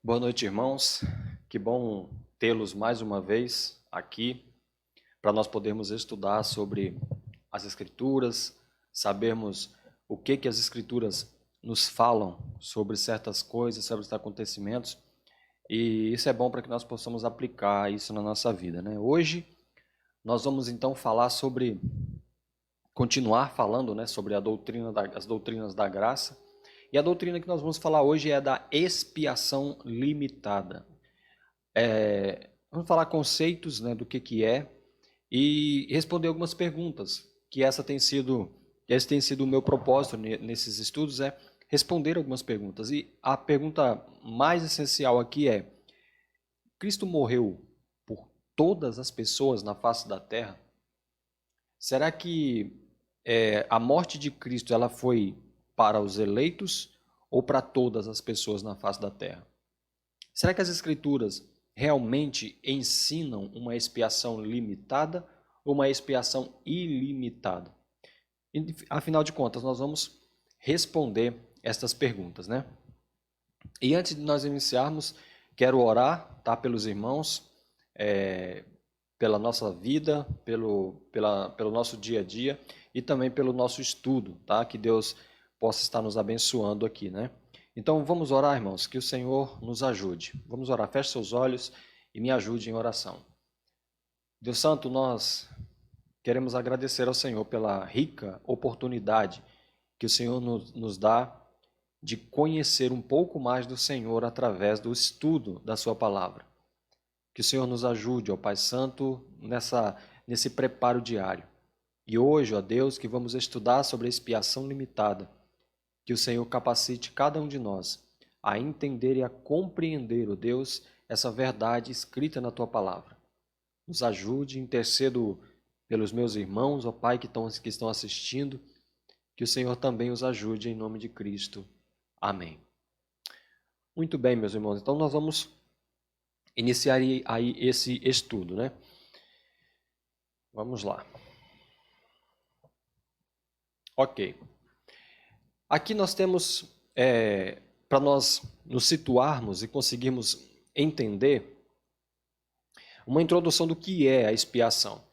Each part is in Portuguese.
Boa noite, irmãos. Que bom tê-los mais uma vez aqui para nós podermos estudar sobre as Escrituras, sabermos o que as Escrituras nos falam sobre certas coisas, sobre os acontecimentos, e isso é bom para que nós possamos aplicar isso na nossa vida, né? Hoje nós vamos então continuar falando, né, sobre as doutrinas da graça. E a doutrina que nós vamos falar hoje é da expiação limitada. Vamos falar conceitos, né, do que é e responder algumas perguntas, que esse tem sido o meu propósito nesses estudos, é responder algumas perguntas. E a pergunta mais essencial aqui é: Cristo morreu por todas as pessoas na face da terra? Será que a morte de Cristo ela foi para os eleitos ou para todas as pessoas na face da terra? Será que as Escrituras realmente ensinam uma expiação limitada ou uma expiação ilimitada? E, afinal de contas, nós vamos responder estas perguntas, né? E antes de nós iniciarmos, quero orar, tá, pelos irmãos, pela nossa vida, pelo nosso dia a dia e também pelo nosso estudo, tá? Que Deus possa estar nos abençoando aqui, né? Então vamos orar, irmãos, que o Senhor nos ajude. Vamos orar, feche seus olhos e me ajude em oração. Deus Santo, nós queremos agradecer ao Senhor pela rica oportunidade que o Senhor nos dá de conhecer um pouco mais do Senhor através do estudo da sua palavra. Que o Senhor nos ajude, ó Pai Santo, nesse preparo diário. E hoje, ó Deus, que vamos estudar sobre a expiação limitada, que o Senhor capacite cada um de nós a entender e a compreender, ó Deus, essa verdade escrita na Tua palavra. Nos ajude, intercedo pelos meus irmãos, ó Pai, que estão assistindo, que o Senhor também os ajude em nome de Cristo. Amém. Muito bem, meus irmãos, então nós vamos iniciar aí esse estudo, né? Vamos lá. Ok. Aqui nós temos, para nós nos situarmos e conseguirmos entender, uma introdução do que é a expiação.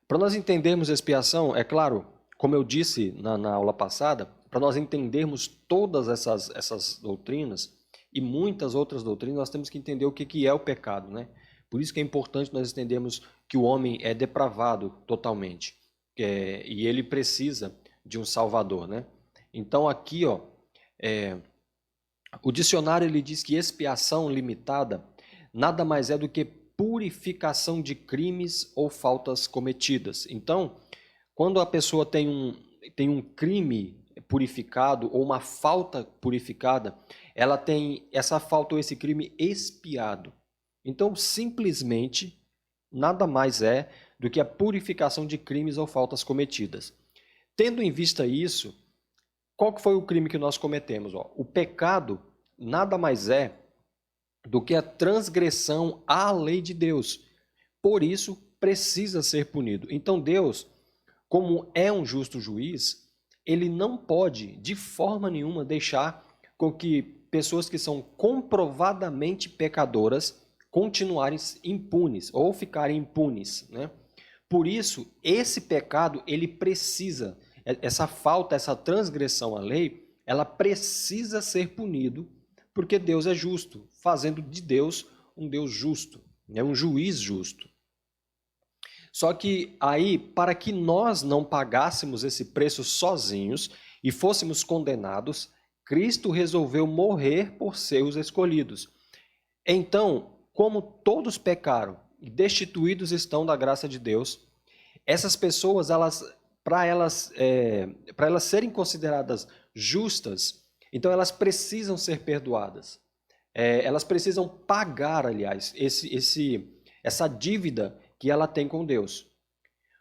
Para nós entendermos a expiação, é claro, como eu disse na aula passada, para nós entendermos todas essas doutrinas e muitas outras doutrinas, nós temos que entender o que é o pecado, né? Por isso que é importante nós entendermos que o homem é depravado totalmente, e ele precisa de um Salvador, né? Então aqui, ó, o dicionário ele diz que expiação limitada nada mais é do que purificação de crimes ou faltas cometidas. Então, quando a pessoa tem um crime purificado ou uma falta purificada, ela tem essa falta ou esse crime expiado. Então, simplesmente, nada mais é do que a purificação de crimes ou faltas cometidas. Tendo em vista isso, qual que foi o crime que nós cometemos? O pecado nada mais é do que a transgressão à lei de Deus. Por isso, precisa ser punido. Então, Deus, como é um justo juiz, ele não pode, de forma nenhuma, deixar com que pessoas que são comprovadamente pecadoras continuarem impunes ou ficarem impunes, né? Por isso, esse pecado, ele precisa, essa falta, essa transgressão à lei, ela precisa ser punido, porque Deus é justo, fazendo de Deus um Deus justo, né? Um juiz justo. Só que aí, para que nós não pagássemos esse preço sozinhos e fôssemos condenados, Cristo resolveu morrer por seus escolhidos. Então, como todos pecaram e destituídos estão da graça de Deus, essas pessoas, para elas serem consideradas justas, então elas precisam ser perdoadas. Elas precisam pagar, aliás, essa dívida que ela tem com Deus.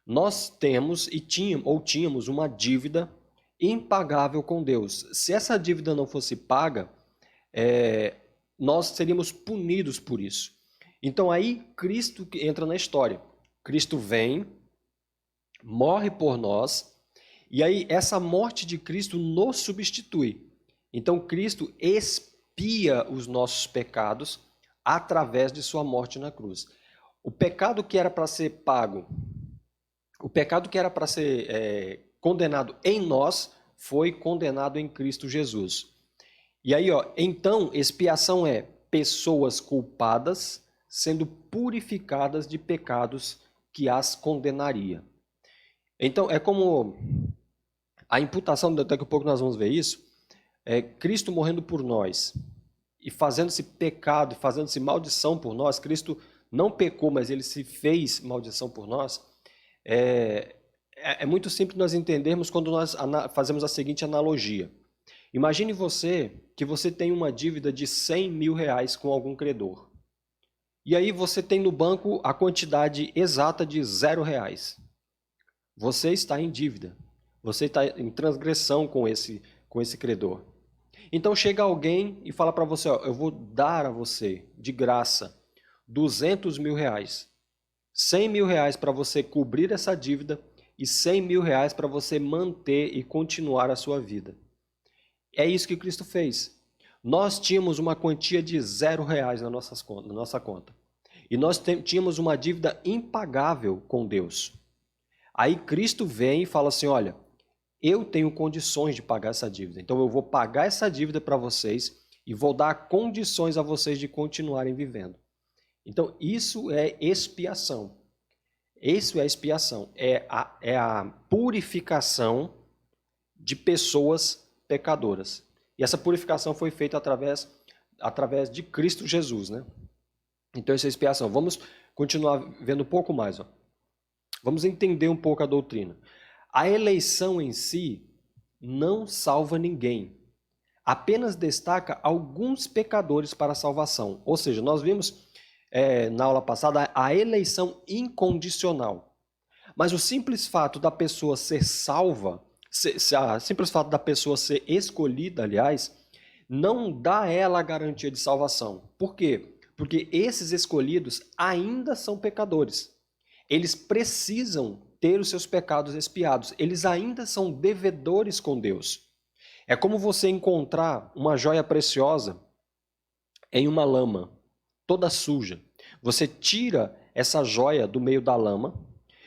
Nós temos tínhamos uma dívida impagável com Deus. Se essa dívida não fosse paga, nós seríamos punidos por isso. Então aí Cristo entra na história. Cristo vem, morre por nós, e aí essa morte de Cristo nos substitui. Então Cristo expia os nossos pecados através de sua morte na cruz. O pecado que era para ser pago, o pecado que era para ser condenado em nós, foi condenado em Cristo Jesus. E aí, então, expiação é pessoas culpadas sendo purificadas de pecados que as condenaria. Então, é como a imputação, daqui a pouco nós vamos ver isso, é Cristo morrendo por nós e fazendo-se pecado, fazendo-se maldição por nós. Cristo não pecou, mas ele se fez maldição por nós. É muito simples nós entendermos quando nós fazemos a seguinte analogia. Imagine que você tem uma dívida de 100 mil reais com algum credor. E aí você tem no banco a quantidade exata de 0 reais. Você está em dívida. Você está em transgressão com esse credor. Então chega alguém e fala para você, eu vou dar a você, de graça, 200 mil reais. 100 mil reais para você cobrir essa dívida e 100 mil reais para você manter e continuar a sua vida. É isso que Cristo fez. Nós tínhamos uma quantia de 0 reais na nossa conta. E nós tínhamos uma dívida impagável com Deus. Aí Cristo vem e fala assim, olha, eu tenho condições de pagar essa dívida. Então eu vou pagar essa dívida para vocês e vou dar condições a vocês de continuarem vivendo. Então isso é expiação. Isso é expiação. É a purificação de pessoas pecadoras. E essa purificação foi feita através de Cristo Jesus, né? Então isso é expiação. Vamos continuar vendo um pouco mais. Vamos entender um pouco a doutrina. A eleição em si não salva ninguém. Apenas destaca alguns pecadores para a salvação. Ou seja, nós vimos na aula passada a eleição incondicional. Mas o simples fato da pessoa ser salva, o simples fato da pessoa ser escolhida, aliás, não dá a ela a garantia de salvação. Por quê? Porque esses escolhidos ainda são pecadores. Eles precisam ter os seus pecados expiados. Eles ainda são devedores com Deus. É como você encontrar uma joia preciosa em uma lama, toda suja. Você tira essa joia do meio da lama,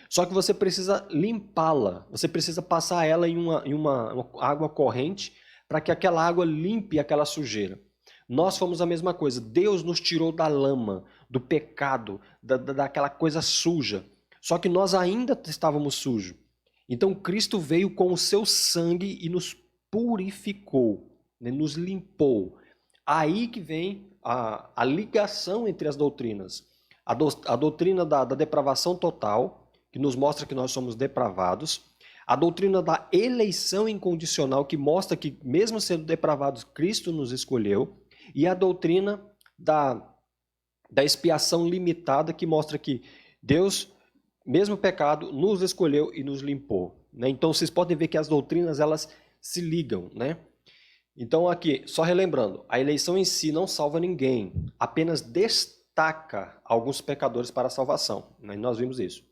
só que você precisa limpá-la. Você precisa passar ela em uma água corrente para que aquela água limpe aquela sujeira. Nós fomos a mesma coisa. Deus nos tirou da lama, do pecado, daquela coisa suja. Só que nós ainda estávamos sujos. Então Cristo veio com o seu sangue e nos purificou, né? Nos limpou. Aí que vem a ligação entre as doutrinas. A doutrina da depravação total, que nos mostra que nós somos depravados. A doutrina da eleição incondicional, que mostra que mesmo sendo depravados, Cristo nos escolheu. E a doutrina da expiação limitada, que mostra que Deus, mesmo pecado, nos escolheu e nos limpou, né? Então vocês podem ver que as doutrinas elas se ligam, né? Então aqui, só relembrando, a eleição em si não salva ninguém, apenas destaca alguns pecadores para a salvação, né? Nós vimos isso.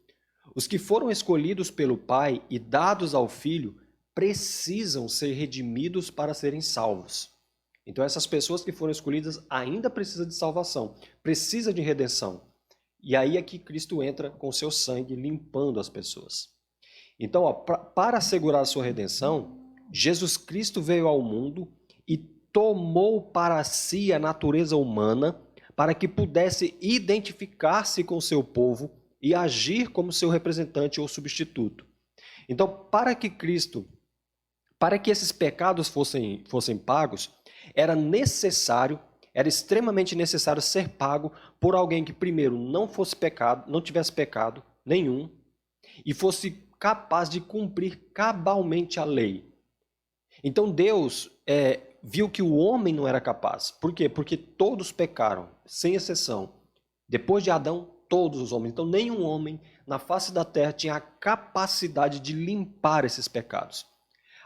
Os que foram escolhidos pelo Pai e dados ao Filho precisam ser redimidos para serem salvos. Então essas pessoas que foram escolhidas ainda precisam de salvação, precisam de redenção. E aí é que Cristo entra com seu sangue limpando as pessoas. Então, para assegurar a sua redenção, Jesus Cristo veio ao mundo e tomou para si a natureza humana para que pudesse identificar-se com seu povo e agir como seu representante ou substituto. Então, para que esses pecados fossem pagos, era extremamente necessário ser pago por alguém que primeiro não tivesse pecado nenhum e fosse capaz de cumprir cabalmente a lei. Então Deus viu que o homem não era capaz. Por quê? Porque todos pecaram, sem exceção. Depois de Adão, todos os homens. Então nenhum homem na face da terra tinha a capacidade de limpar esses pecados.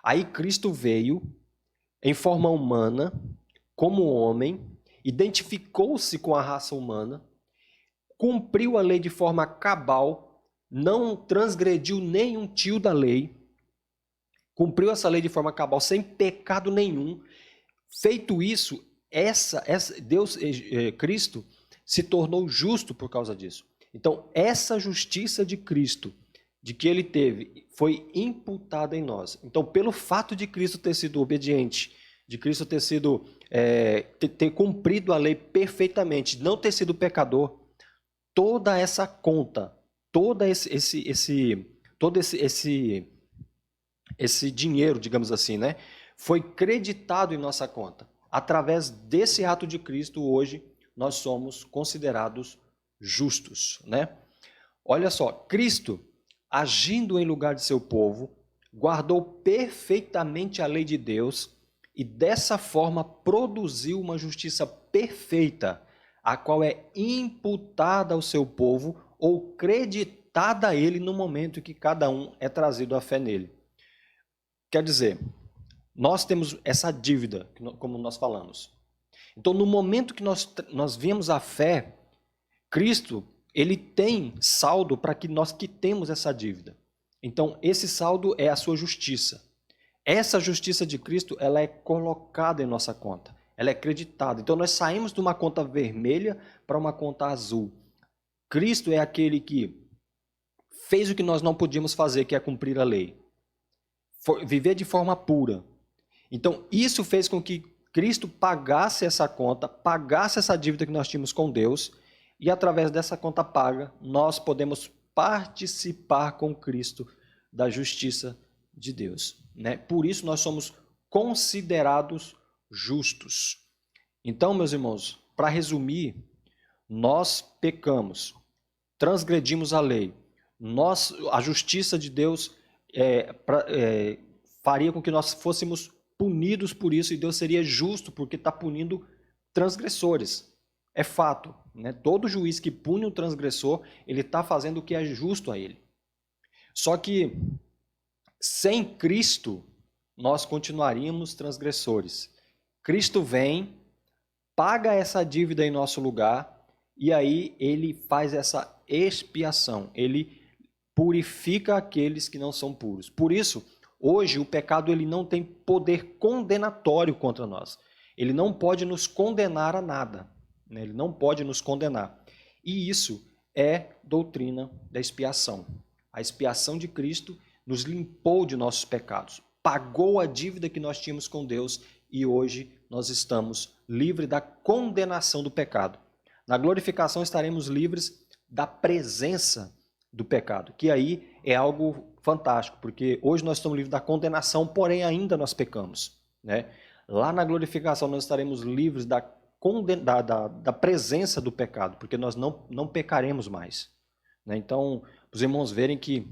Aí Cristo veio em forma humana, como homem, identificou-se com a raça humana, cumpriu a lei de forma cabal, não transgrediu nenhum tio da lei, cumpriu essa lei de forma cabal, sem pecado nenhum. Feito isso, Cristo se tornou justo por causa disso. Então, essa justiça de Cristo, de que ele teve, foi imputada em nós. Então, pelo fato de Cristo ter sido obediente, de Cristo ter sido ter cumprido a lei perfeitamente, não ter sido pecador, toda essa conta, todo esse dinheiro, digamos assim, né, foi creditado em nossa conta. Através desse ato de Cristo, hoje, nós somos considerados justos, né? Olha só, Cristo, agindo em lugar de seu povo, guardou perfeitamente a lei de Deus e dessa forma produziu uma justiça perfeita, a qual é imputada ao seu povo ou creditada a ele no momento em que cada um é trazido à fé nele. Quer dizer, nós temos essa dívida, como nós falamos. Então, no momento que nós viemos à fé, Cristo, ele tem saldo para que nós quitemos essa dívida. Então, esse saldo é a sua justiça. Essa justiça de Cristo, ela é colocada em nossa conta. Ela é creditada. Então, nós saímos de uma conta vermelha para uma conta azul. Cristo é aquele que fez o que nós não podíamos fazer, que é cumprir a lei. Viver de forma pura. Então, isso fez com que Cristo pagasse essa conta, pagasse essa dívida que nós tínhamos com Deus, e através dessa conta paga, nós podemos participar com Cristo da justiça de Deus, né? Por isso nós somos considerados justos. Então, meus irmãos, para resumir, nós pecamos, transgredimos a lei, a justiça de Deus faria com que nós fôssemos punidos por isso, e Deus seria justo porque está punindo transgressores. É fato, né? Todo juiz que pune um transgressor, ele está fazendo o que é justo a ele. Só que sem Cristo, nós continuaríamos transgressores. Cristo vem, paga essa dívida em nosso lugar, e aí ele faz essa expiação. Ele purifica aqueles que não são puros. Por isso, hoje o pecado ele não tem poder condenatório contra nós. Ele não pode nos condenar a nada. Ele não pode nos condenar. E isso é doutrina da expiação. A expiação de Cristo nos limpou de nossos pecados, pagou a dívida que nós tínhamos com Deus e hoje nós estamos livres da condenação do pecado. Na glorificação estaremos livres da presença do pecado, que aí é algo fantástico, porque hoje nós estamos livres da condenação, porém ainda nós pecamos, né? Lá na glorificação nós estaremos livres da presença do pecado, porque nós não pecaremos mais, né? Então, os irmãos verem que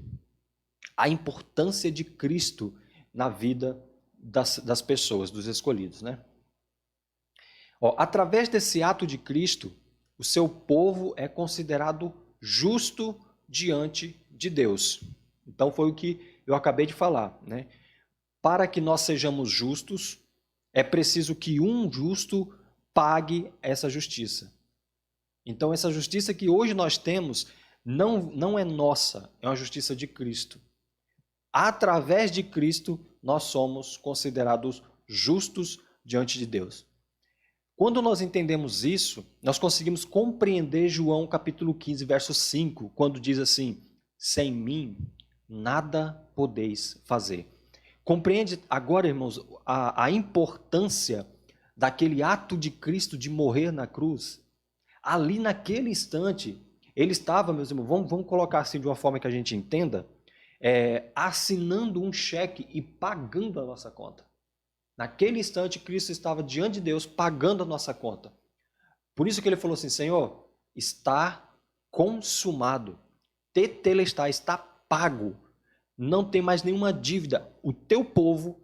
a importância de Cristo na vida das pessoas, dos escolhidos, né? Através desse ato de Cristo, o seu povo é considerado justo diante de Deus. Então foi o que eu acabei de falar, né? Para que nós sejamos justos, é preciso que um justo pague essa justiça. Então essa justiça que hoje nós temos não é nossa, é uma justiça de Cristo. Através de Cristo, nós somos considerados justos diante de Deus. Quando nós entendemos isso, nós conseguimos compreender João capítulo 15, verso 5, quando diz assim: sem mim, nada podeis fazer. Compreende agora, irmãos, a importância daquele ato de Cristo de morrer na cruz? Ali naquele instante, ele estava, meus irmãos, vamos colocar assim de uma forma que a gente entenda, assinando um cheque e pagando a nossa conta. Naquele instante, Cristo estava diante de Deus pagando a nossa conta. Por isso que ele falou assim: Senhor, está consumado. Tetelestai, está pago. Não tem mais nenhuma dívida. O teu povo,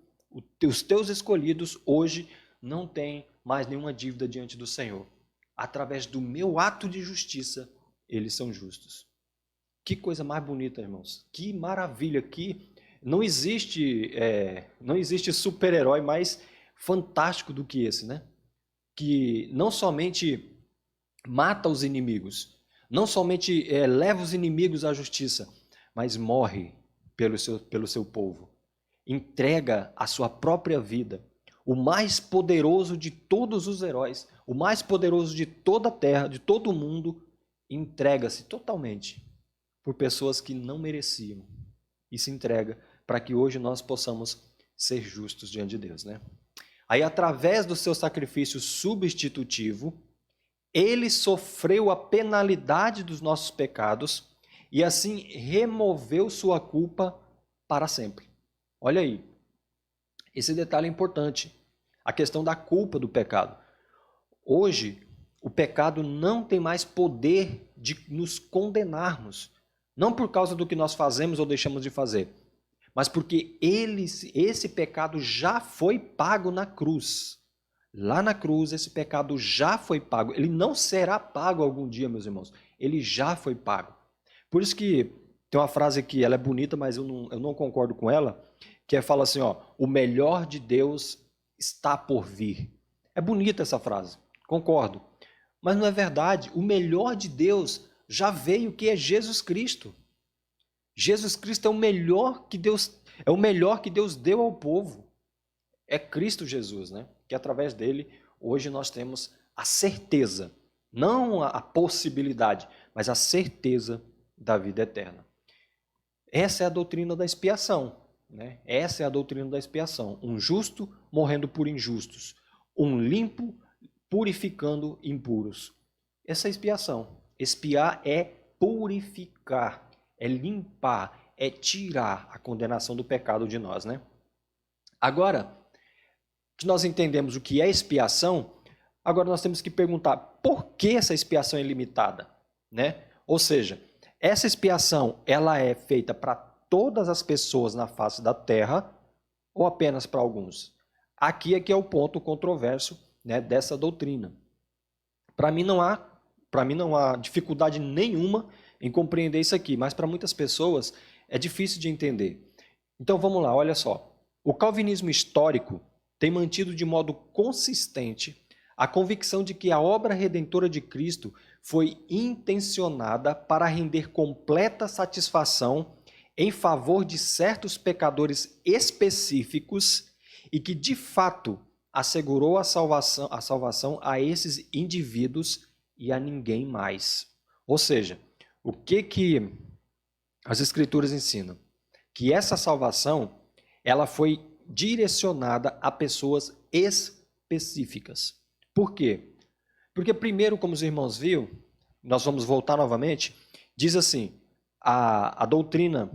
os teus escolhidos, hoje não tem mais nenhuma dívida diante do Senhor. Através do meu ato de justiça, eles são justos. Que coisa mais bonita, irmãos. Que maravilha. Não existe super-herói mais fantástico do que esse, né? Que não somente mata os inimigos, não somente leva os inimigos à justiça, mas morre pelo seu povo. Entrega a sua própria vida. o mais poderoso de todos os heróis, o mais poderoso de toda a terra, de todo o mundo, entrega-se totalmente por pessoas que não mereciam e se entrega para que hoje nós possamos ser justos diante de Deus, né? Aí, através do seu sacrifício substitutivo, ele sofreu a penalidade dos nossos pecados e assim removeu sua culpa para sempre. Olha aí, esse detalhe é importante, a questão da culpa do pecado. Hoje, o pecado não tem mais poder de nos condenarmos, não por causa do que nós fazemos ou deixamos de fazer, mas porque esse pecado já foi pago na cruz. Lá na cruz, esse pecado já foi pago. Ele não será pago algum dia, meus irmãos. Ele já foi pago. Por isso que tem uma frase que ela é bonita, mas eu não concordo com ela, que fala assim, ó, o melhor de Deus está por vir. É bonita essa frase, concordo. Mas não é verdade. O melhor de Deus já veio, que é Jesus Cristo. Jesus Cristo é o melhor que Deus deu ao povo. É Cristo Jesus, né? Que através dele, hoje nós temos a certeza, não a possibilidade, mas a certeza da vida eterna. Essa é a doutrina da expiação, né? Essa é a doutrina da expiação. Um justo morrendo por injustos, um limpo purificando impuros. Essa é a expiação. Expiar é purificar, é limpar, é tirar a condenação do pecado de nós, né? Agora, que nós entendemos o que é expiação, agora nós temos que perguntar por que essa expiação é limitada, né? Ou seja, essa expiação ela é feita para todas as pessoas na face da terra ou apenas para alguns? Aqui é que é o ponto controverso, né, dessa doutrina. Para mim não há dificuldade nenhuma em compreender isso aqui, mas para muitas pessoas é difícil de entender. Então vamos lá, olha só. O calvinismo histórico tem mantido de modo consistente a convicção de que a obra redentora de Cristo foi intencionada para render completa satisfação em favor de certos pecadores específicos e que, de fato, assegurou a salvação a esses indivíduos e a ninguém mais. Ou seja, o que as Escrituras ensinam? Que essa salvação ela foi direcionada a pessoas específicas. Por quê? Porque primeiro, como os irmãos viram, nós vamos voltar novamente, diz assim, a doutrina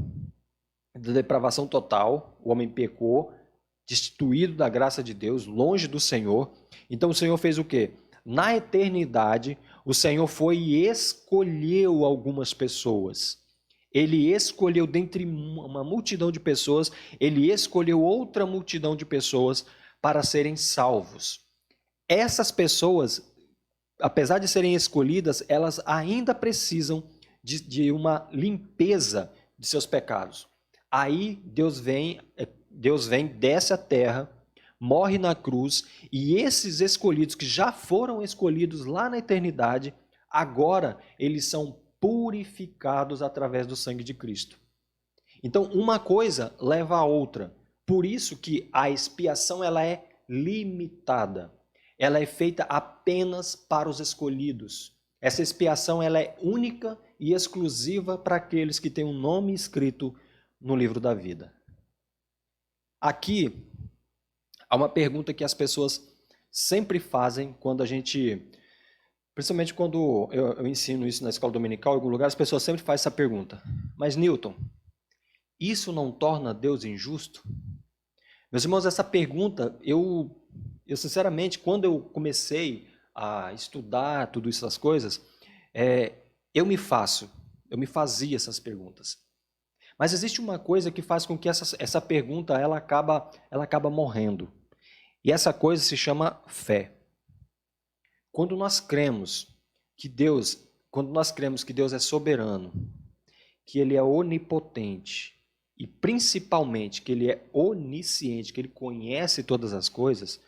da depravação total, o homem pecou, destituído da graça de Deus, longe do Senhor. Então o Senhor fez o quê? Na eternidade, o Senhor foi e escolheu algumas pessoas. Ele escolheu dentre uma multidão de pessoas, ele escolheu outra multidão de pessoas para serem salvos. Essas pessoas, apesar de serem escolhidas, elas ainda precisam de uma limpeza de seus pecados. Aí Deus vem, desce à terra, morre na cruz, e esses escolhidos que já foram escolhidos lá na eternidade, agora eles são purificados através do sangue de Cristo. Então, uma coisa leva a outra. Por isso que a expiação ela é limitada. Ela é feita apenas para os escolhidos. Essa expiação ela é única e exclusiva para aqueles que têm um nome escrito no livro da vida. Aqui há uma pergunta que as pessoas sempre fazem quando a gente... Principalmente quando eu ensino isso na escola dominical, em algum lugar, as pessoas sempre fazem essa pergunta. Mas, Newton, isso não torna Deus injusto? Meus irmãos, essa pergunta, eu sinceramente, quando eu comecei a estudar tudo essas coisas, eu me fazia essas perguntas. Mas existe uma coisa que faz com que essa pergunta ela acaba morrendo. E essa coisa se chama fé. Quando nós cremos que Deus é soberano, que Ele é onipotente e principalmente que Ele é onisciente, que Ele conhece todas as coisas,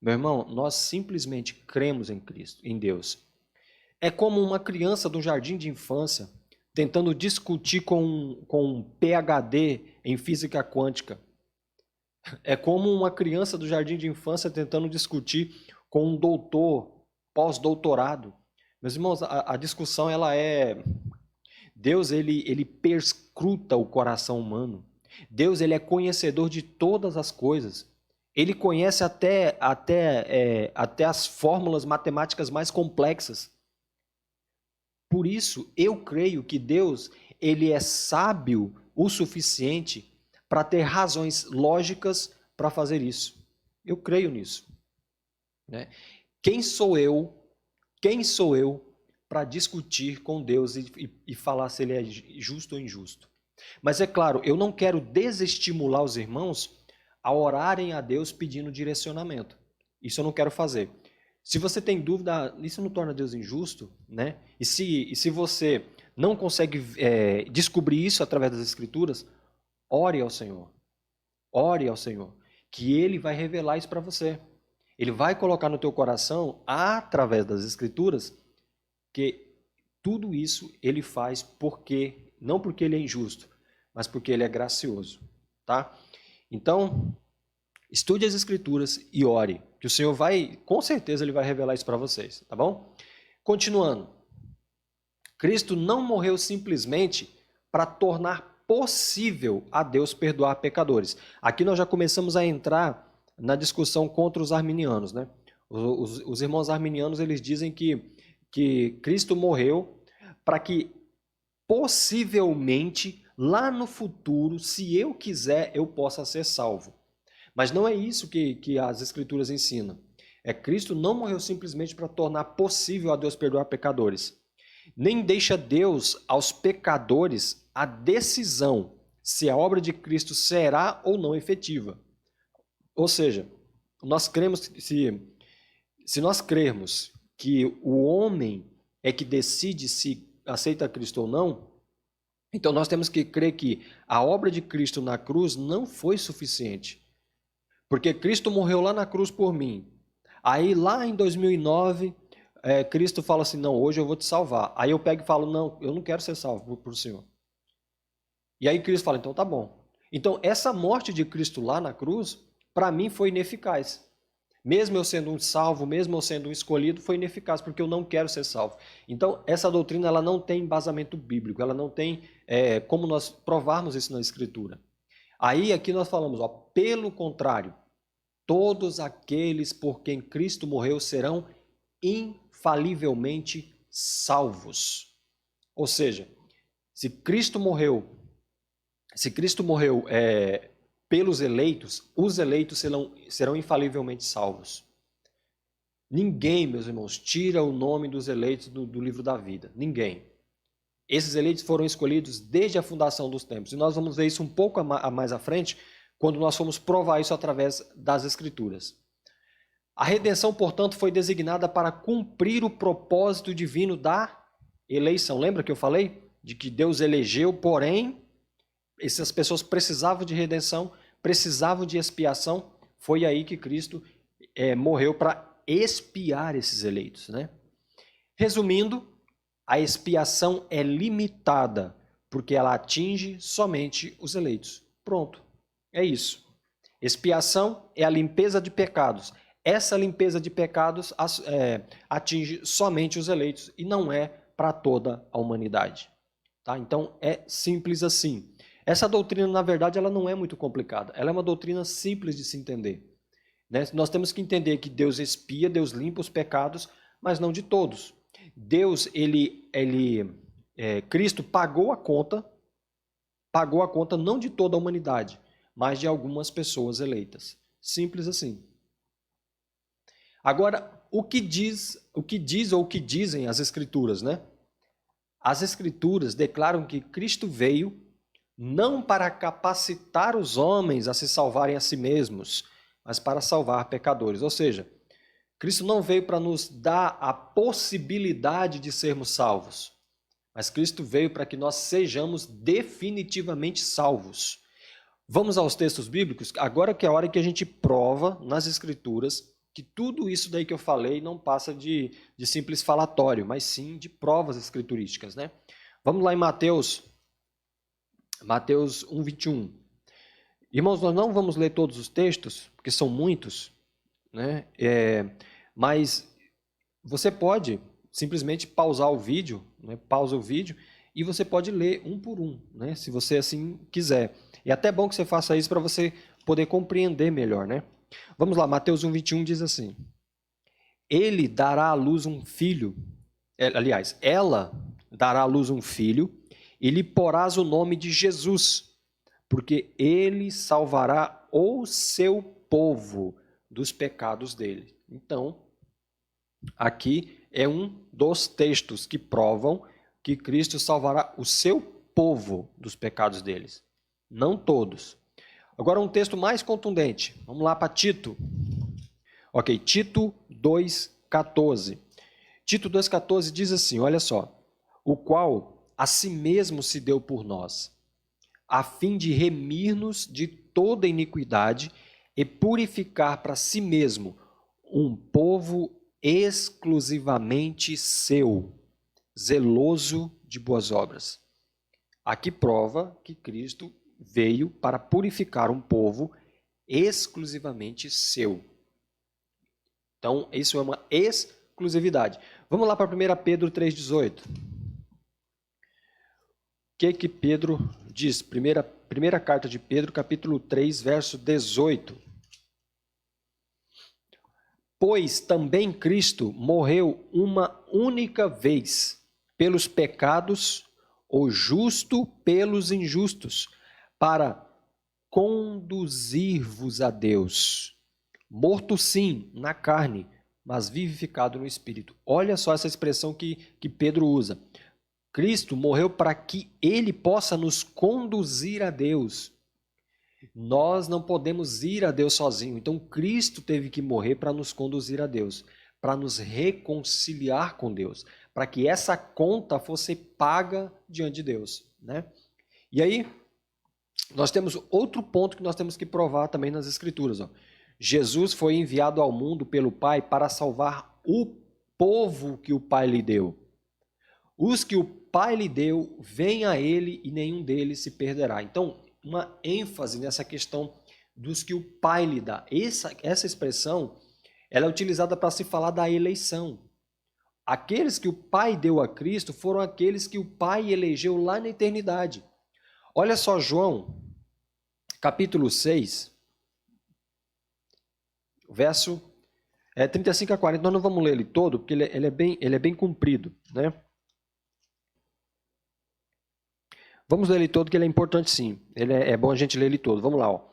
meu irmão, nós simplesmente cremos em Cristo, em Deus. É como uma criança do jardim de infância tentando discutir com um PhD em física quântica. É como uma criança do jardim de infância tentando discutir com um doutor, pós-doutorado. Meus irmãos, a discussão ela é... Deus, ele perscruta o coração humano. Deus, ele é conhecedor de todas as coisas. Ele conhece até as fórmulas matemáticas mais complexas. Por isso, eu creio que Deus, ele é sábio o suficiente para ter razões lógicas para fazer isso. Eu creio nisso. Né? Quem sou eu para discutir com Deus e falar se ele é justo ou injusto? Mas é claro, eu não quero desestimular os irmãos a orarem a Deus pedindo direcionamento. Isso eu não quero fazer. Se você tem dúvida, isso não torna Deus injusto, né? E se você não consegue descobrir isso através das Escrituras, ore ao Senhor. Ore ao Senhor, que Ele vai revelar isso para você. Ele vai colocar no teu coração, através das Escrituras, que tudo isso Ele faz não porque Ele é injusto, mas porque Ele é gracioso, tá? Então, estude as Escrituras e ore, que o Senhor com certeza Ele vai revelar isso para vocês, tá bom? Continuando, Cristo não morreu simplesmente para tornar possível a Deus perdoar pecadores. Aqui nós já começamos a entrar na discussão contra os arminianos, né? Os irmãos arminianos, eles dizem que Cristo morreu para que possivelmente lá no futuro, se eu quiser, eu possa ser salvo. Mas não é isso que as Escrituras ensinam. Cristo não morreu simplesmente para tornar possível a Deus perdoar pecadores. Nem deixa Deus aos pecadores a decisão se a obra de Cristo será ou não efetiva. Ou seja, nós cremos, se nós crermos que o homem é que decide se aceita Cristo ou não, então nós temos que crer que a obra de Cristo na cruz não foi suficiente. Porque Cristo morreu lá na cruz por mim. Aí lá em 2009, Cristo fala assim, não, hoje eu vou te salvar. Aí eu pego e falo, não, eu não quero ser salvo por Senhor. E aí Cristo fala, então tá bom. Então essa morte de Cristo lá na cruz, para mim foi ineficaz. Mesmo eu sendo um salvo, mesmo eu sendo um escolhido, foi ineficaz, porque eu não quero ser salvo. Então essa doutrina ela não tem embasamento bíblico, ela não tem como nós provarmos isso na Escritura. Aí aqui nós falamos, pelo contrário, todos aqueles por quem Cristo morreu serão infalivelmente salvos. Ou seja, se Cristo morreu pelos eleitos, os eleitos serão infalivelmente salvos. Ninguém, meus irmãos, tira o nome dos eleitos do livro da vida. Ninguém. Esses eleitos foram escolhidos desde a fundação dos tempos. E nós vamos ver isso um pouco mais à frente, quando nós formos provar isso através das Escrituras. A redenção, portanto, foi designada para cumprir o propósito divino da eleição. Lembra que eu falei? De que Deus elegeu, porém, essas pessoas precisavam de redenção, precisavam de expiação. Foi aí que Cristo morreu para expiar esses eleitos, né? Resumindo, a expiação é limitada, porque ela atinge somente os eleitos. Pronto. É isso. Expiação é a limpeza de pecados. Essa limpeza de pecados atinge somente os eleitos e não é para toda a humanidade. Tá? Então é simples assim. Essa doutrina, na verdade, ela não é muito complicada. Ela é uma doutrina simples de se entender. Né? Nós temos que entender que Deus expia, Deus limpa os pecados, mas não de todos. Deus, Cristo pagou a conta não de toda a humanidade, mas de algumas pessoas eleitas. Simples assim. Agora, o que dizem as Escrituras, né? As Escrituras declaram que Cristo veio não para capacitar os homens a se salvarem a si mesmos, mas para salvar pecadores. Ou seja, Cristo não veio para nos dar a possibilidade de sermos salvos, mas Cristo veio para que nós sejamos definitivamente salvos. Vamos aos textos bíblicos? Agora que é a hora que a gente prova nas Escrituras que tudo isso daí que eu falei não passa de simples falatório, mas sim de provas escriturísticas, né? Vamos lá em Mateus 1:21. Irmãos, nós não vamos ler todos os textos, porque são muitos, né? Mas você pode simplesmente pausar o vídeo, né? Pausa o vídeo, e você pode ler um por um, né? Se você assim quiser. É até bom que você faça isso para você poder compreender melhor, né? Vamos lá, Mateus 1:21 diz assim: Ele dará à luz um filho, aliás, ela dará à luz um filho, e lhe porás o nome de Jesus, porque ele salvará o seu povo dos pecados dele. Então, aqui é um dos textos que provam que Cristo salvará o seu povo dos pecados deles. Não todos. Agora um texto mais contundente. Vamos lá para Tito. Ok, Tito 2,14. Tito 2,14 diz assim, olha só. O qual a si mesmo se deu por nós, a fim de remir-nos de toda iniquidade e purificar para si mesmo um povo exclusivamente seu, zeloso de boas obras. Aqui prova que Cristo veio para purificar um povo exclusivamente seu. Então, isso é uma exclusividade. Vamos lá para 1 Pedro 3,18. O que Pedro diz? Primeira carta de Pedro, capítulo 3, verso 18. Pois também Cristo morreu uma única vez pelos pecados, o justo pelos injustos, para conduzir-vos a Deus. Morto sim, na carne, mas vivificado no Espírito. Olha só essa expressão que Pedro usa. Cristo morreu para que ele possa nos conduzir a Deus. Nós não podemos ir a Deus sozinho. Então Cristo teve que morrer para nos conduzir a Deus, para nos reconciliar com Deus, para que essa conta fosse paga diante de Deus, né? E aí nós temos outro ponto que nós temos que provar também nas Escrituras, ó. Jesus foi enviado ao mundo pelo Pai para salvar o povo que o Pai lhe deu. Os que o Pai lhe deu, vêm a ele e nenhum deles se perderá. Então, uma ênfase nessa questão dos que o Pai lhe dá. Essa expressão ela é utilizada para se falar da eleição. Aqueles que o Pai deu a Cristo foram aqueles que o Pai elegeu lá na eternidade. Olha só João, capítulo 6, verso 35 a 40. Nós não vamos ler ele todo, porque ele é bem comprido, né? Vamos ler ele todo, que ele é importante sim. É bom a gente ler ele todo. Vamos lá. Ó.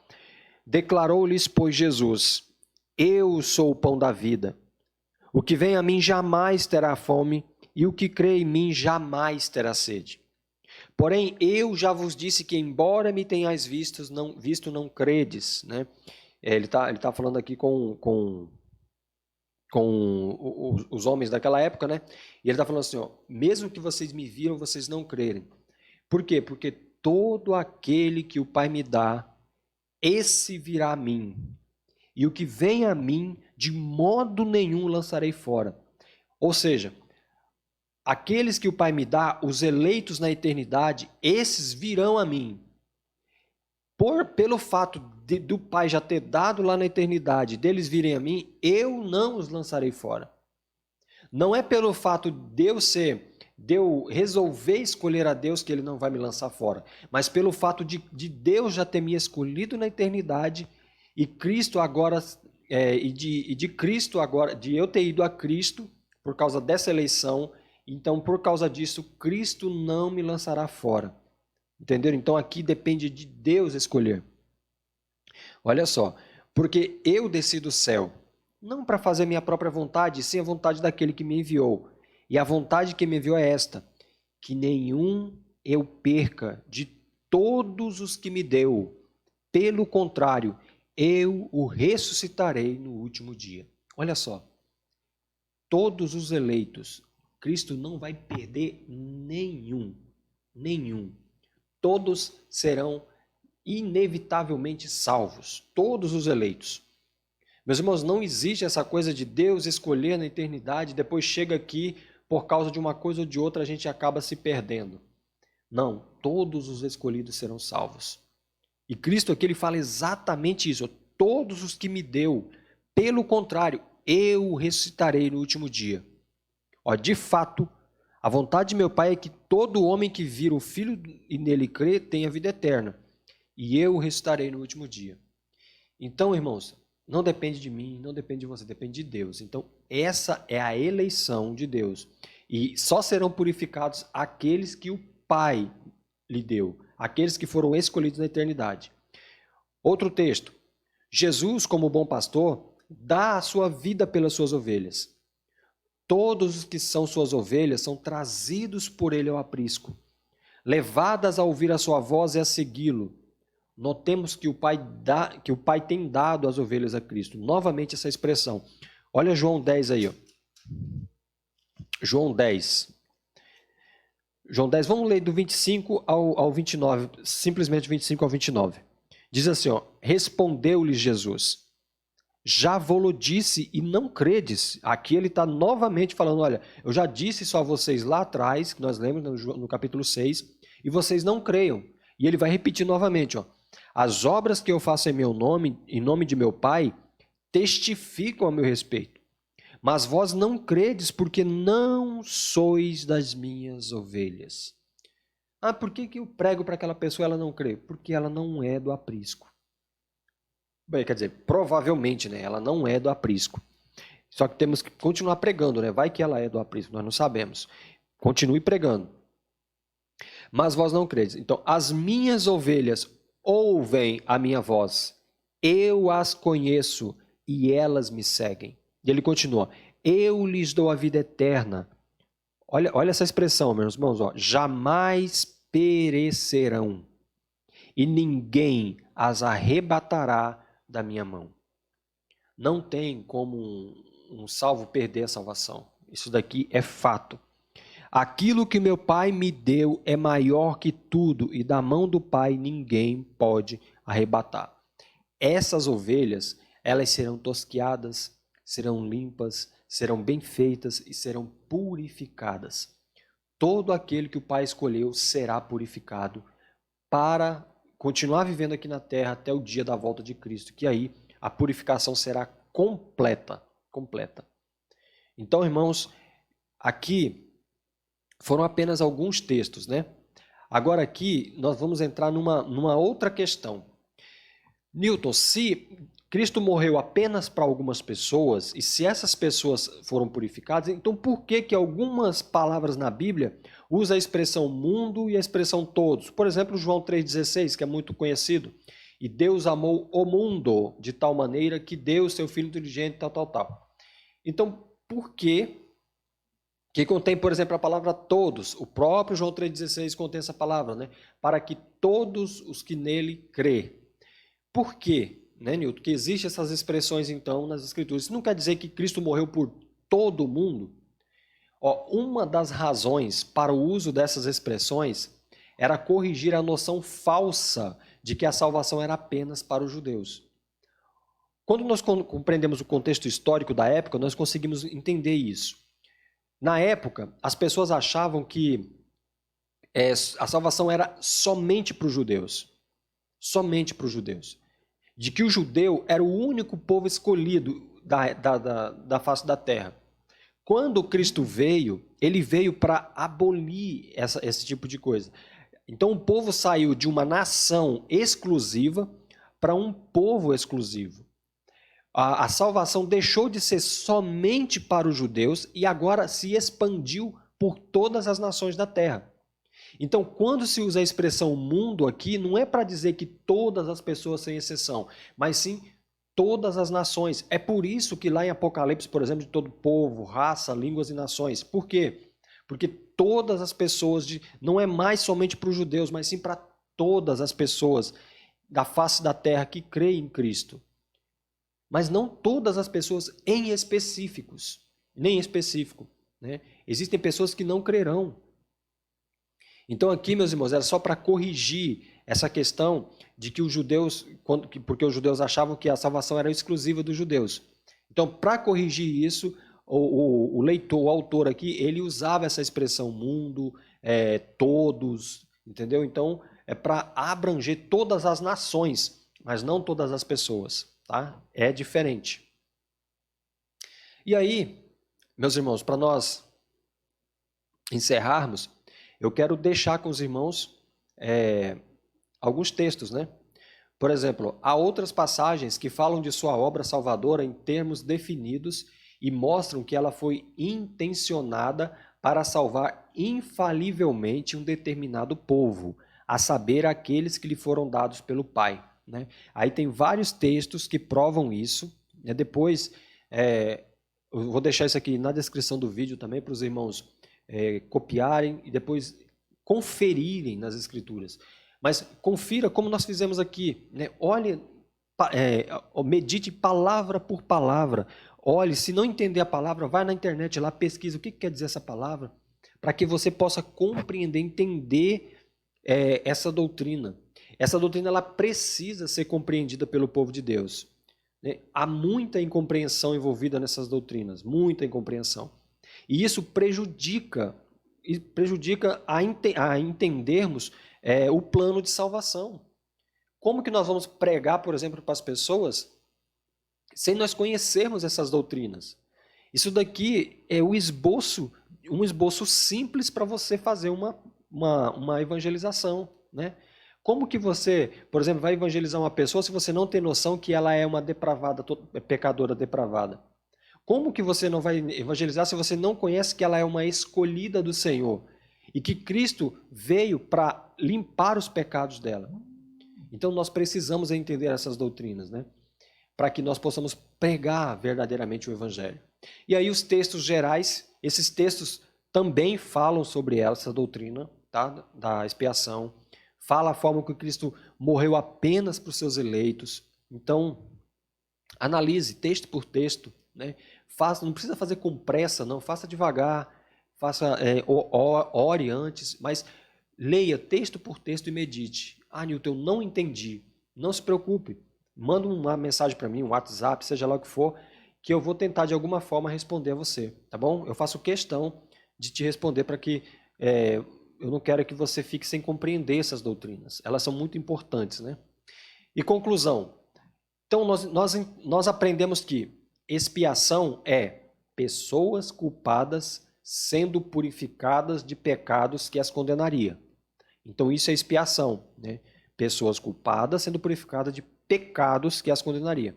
Declarou-lhes, pois, Jesus: Eu sou o pão da vida. O que vem a mim jamais terá fome, e o que crê em mim jamais terá sede. Porém, eu já vos disse que, embora me tenhais visto, não credes. Né? Ele tá falando aqui com os homens daquela época, né? E ele está falando assim, ó, mesmo que vocês me viram, vocês não crerem. Por quê? Porque todo aquele que o Pai me dá, esse virá a mim. E o que vem a mim, de modo nenhum lançarei fora. Ou seja, aqueles que o Pai me dá, os eleitos na eternidade, esses virão a mim. Pelo fato do Pai já ter dado lá na eternidade, deles virem a mim, eu não os lançarei fora. Não é pelo fato de eu resolver escolher a Deus que ele não vai me lançar fora, mas pelo fato de Deus já ter me escolhido na eternidade e Cristo agora de eu ter ido a Cristo por causa dessa eleição, então por causa disso Cristo não me lançará fora. Entenderam? Então aqui depende de Deus escolher. Olha só, porque eu desci do céu, não para fazer minha própria vontade, sim a vontade daquele que me enviou. E a vontade que me enviou é esta, que nenhum eu perca de todos os que me deu. Pelo contrário, eu o ressuscitarei no último dia. Olha só, todos os eleitos, Cristo não vai perder nenhum. Todos serão inevitavelmente salvos, todos os eleitos. Meus irmãos, não existe essa coisa de Deus escolher na eternidade, depois chega aqui, por causa de uma coisa ou de outra, a gente acaba se perdendo. Não, todos os escolhidos serão salvos. E Cristo aqui ele fala exatamente isso. Todos os que me deu, pelo contrário, eu ressuscitarei no último dia. Ó, de fato, a vontade de meu Pai é que todo homem que vira o Filho e nele crê tenha vida eterna. E eu ressuscitarei no último dia. Então, irmãos, não depende de mim, não depende de você, depende de Deus. Então, essa é a eleição de Deus. E só serão purificados aqueles que o Pai lhe deu, aqueles que foram escolhidos na eternidade. Outro texto. Jesus, como bom pastor, dá a sua vida pelas suas ovelhas. Todos os que são suas ovelhas são trazidos por ele ao aprisco, levadas a ouvir a sua voz e a segui-lo. Notemos que o Pai tem dado as ovelhas a Cristo. Novamente essa expressão. Olha João 10 aí. Ó. João 10. João 10, vamos ler do 25 ao 29, simplesmente 25 ao 29. Diz assim, ó, respondeu-lhes Jesus, já vou-lo disse e não credes. Aqui ele está novamente falando, olha, eu já disse isso a vocês lá atrás, que nós lemos no capítulo 6, e vocês não creiam. E ele vai repetir novamente, ó, as obras que eu faço em meu nome, em nome de meu Pai, testificam a meu respeito. Mas vós não credes porque não sois das minhas ovelhas. Ah, por que eu prego para aquela pessoa e ela não crê? Porque ela não é do aprisco. Bem, quer dizer, provavelmente, né? Ela não é do aprisco. Só que temos que continuar pregando, né? Vai que ela é do aprisco, nós não sabemos. Continue pregando. Mas vós não credes. Então, as minhas ovelhas ouvem a minha voz. Eu as conheço e elas me seguem. E ele continua, eu lhes dou a vida eterna. Olha essa expressão, meus irmãos, ó, jamais perecerão e ninguém as arrebatará da minha mão. Não tem como um salvo perder a salvação. Isso daqui é fato. Aquilo que meu Pai me deu é maior que tudo e da mão do Pai ninguém pode arrebatar. Essas ovelhas, elas serão tosquiadas, serão limpas, serão bem feitas e serão purificadas. Todo aquele que o Pai escolheu será purificado para continuar vivendo aqui na terra até o dia da volta de Cristo, que aí a purificação será completa. Então, irmãos, aqui foram apenas alguns textos, né? Agora aqui nós vamos entrar numa outra questão. Newton, se Cristo morreu apenas para algumas pessoas, e se essas pessoas foram purificadas, então por que algumas palavras na Bíblia usam a expressão mundo e a expressão todos? Por exemplo, João 3,16, que é muito conhecido. E Deus amou o mundo de tal maneira que deu o seu Filho inteligente, tal. Então, por que contém, por exemplo, a palavra todos? O próprio João 3,16 contém essa palavra, né? Para que todos os que nele crê. Por quê? Né, Newton? Que existem essas expressões, então, nas Escrituras. Isso não quer dizer que Cristo morreu por todo mundo. Ó, uma das razões para o uso dessas expressões era corrigir a noção falsa de que a salvação era apenas para os judeus. Quando nós compreendemos o contexto histórico da época, nós conseguimos entender isso. Na época, as pessoas achavam que a salvação era somente para os judeus. Somente para os judeus. De que o judeu era o único povo escolhido da face da terra. Quando Cristo veio, ele veio para abolir esse tipo de coisa. Então o povo saiu de uma nação exclusiva para um povo exclusivo. A salvação deixou de ser somente para os judeus e agora se expandiu por todas as nações da terra. Então, quando se usa a expressão mundo aqui, não é para dizer que todas as pessoas sem exceção, mas sim todas as nações. É por isso que lá em Apocalipse, por exemplo, de todo povo, raça, línguas e nações. Por quê? Porque todas as pessoas, não é mais somente para os judeus, mas sim para todas as pessoas da face da terra que creem em Cristo. Mas não todas as pessoas em específicos, nem em específico, né? Existem pessoas que não crerão. Então aqui, meus irmãos, era só para corrigir essa questão de que os judeus, porque os judeus achavam que a salvação era exclusiva dos judeus. Então, para corrigir isso, o leitor, o autor aqui, ele usava essa expressão mundo, todos, entendeu? Então, é para abranger todas as nações, mas não todas as pessoas, tá? É diferente. E aí, meus irmãos, para nós encerrarmos, eu quero deixar com os irmãos alguns textos, né? Por exemplo, há outras passagens que falam de sua obra salvadora em termos definidos e mostram que ela foi intencionada para salvar infalivelmente um determinado povo, a saber, aqueles que lhe foram dados pelo Pai. Né? Aí tem vários textos que provam isso. Né? Depois, eu vou deixar isso aqui na descrição do vídeo também para os irmãos copiarem e depois conferirem nas Escrituras. Mas confira como nós fizemos aqui. Né? Olhe, medite palavra por palavra. Olhe, se não entender a palavra, vai na internet lá, pesquisa o que quer dizer essa palavra, para que você possa compreender, entender essa doutrina. Essa doutrina ela precisa ser compreendida pelo povo de Deus. Né? Há muita incompreensão envolvida nessas doutrinas, muita incompreensão. E isso prejudica a entendermos o plano de salvação. Como que nós vamos pregar, por exemplo, para as pessoas sem nós conhecermos essas doutrinas? Isso daqui é um esboço simples para você fazer uma evangelização, né? Como que você, por exemplo, vai evangelizar uma pessoa se você não tem noção que ela é uma depravada, pecadora depravada? Como que você não vai evangelizar se você não conhece que ela é uma escolhida do Senhor e que Cristo veio para limpar os pecados dela? Então nós precisamos entender essas doutrinas, né? Para que nós possamos pregar verdadeiramente o Evangelho. E aí os textos gerais, esses textos também falam sobre essa doutrina, tá? Da expiação. Fala a forma que Cristo morreu apenas para os seus eleitos. Então, analise texto por texto, né? Não precisa fazer com pressa, não. Faça devagar, ore antes, mas leia texto por texto e medite. Ah, Newton, eu não entendi. Não se preocupe. Manda uma mensagem para mim, um WhatsApp, seja lá o que for, que eu vou tentar de alguma forma responder a você, tá bom? Eu faço questão de te responder para que eu não quero que você fique sem compreender essas doutrinas. Elas são muito importantes, né? E conclusão. Então, nós aprendemos que expiação é pessoas culpadas sendo purificadas de pecados que as condenaria. Então, isso é expiação, né? Pessoas culpadas sendo purificadas de pecados que as condenaria.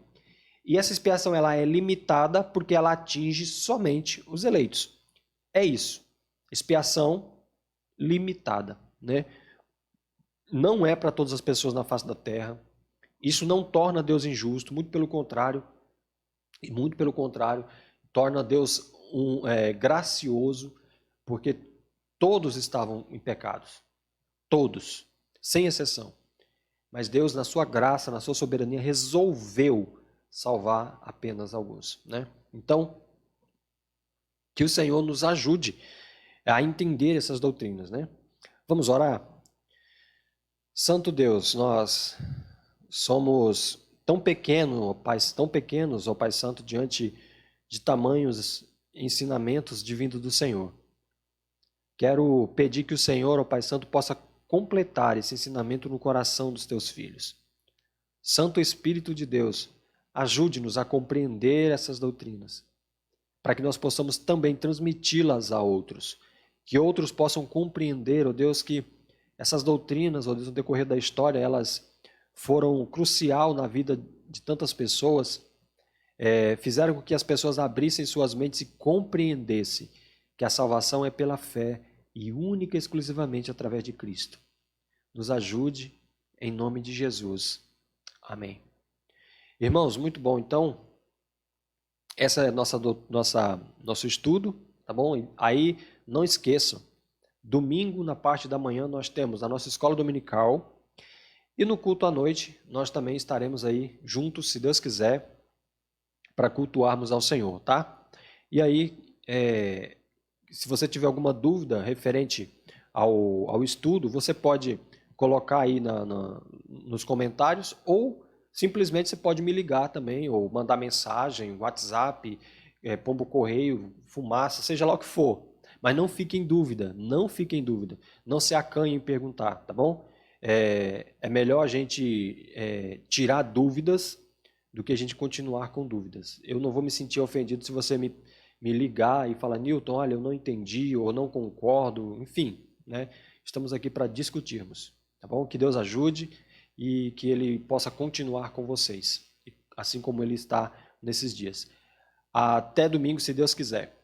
E essa expiação ela é limitada porque ela atinge somente os eleitos. É isso. Expiação limitada, né? Não é para todas as pessoas na face da terra. Isso não torna Deus injusto, muito pelo contrário, torna Deus gracioso, porque todos estavam em pecados, todos, sem exceção. Mas Deus, na sua graça, na sua soberania, resolveu salvar apenas alguns, né? Então, que o Senhor nos ajude a entender essas doutrinas, né? Vamos orar? Santo Deus, nós somos tão pequenos, ó Pai Santo, diante de tamanhos ensinamentos divindos do Senhor. Quero pedir que o Senhor, ó Pai Santo, possa completar esse ensinamento no coração dos teus filhos. Santo Espírito de Deus, ajude-nos a compreender essas doutrinas, para que nós possamos também transmiti-las a outros, que outros possam compreender, ó Deus, que essas doutrinas, ó Deus, no decorrer da história, elas foram crucial na vida de tantas pessoas, fizeram com que as pessoas abrissem suas mentes e compreendessem que a salvação é pela fé e única e exclusivamente através de Cristo. Nos ajude, em nome de Jesus. Amém. Irmãos, muito bom. Então, essa é nosso estudo, tá bom? Aí, não esqueçam, domingo, na parte da manhã, nós temos a nossa escola dominical e no culto à noite, nós também estaremos aí juntos, se Deus quiser, para cultuarmos ao Senhor, tá? E aí, se você tiver alguma dúvida referente ao estudo, você pode colocar aí nos comentários ou simplesmente você pode me ligar também ou mandar mensagem, WhatsApp, pombo correio, fumaça, seja lá o que for. Mas não fique em dúvida, não se acanhe em perguntar, tá bom? É melhor a gente tirar dúvidas do que a gente continuar com dúvidas. Eu não vou me sentir ofendido se você me ligar e falar, Newton, olha, eu não entendi ou não concordo, enfim, né? Estamos aqui para discutirmos, tá bom? Que Deus ajude e que Ele possa continuar com vocês, assim como Ele está nesses dias. Até domingo, se Deus quiser.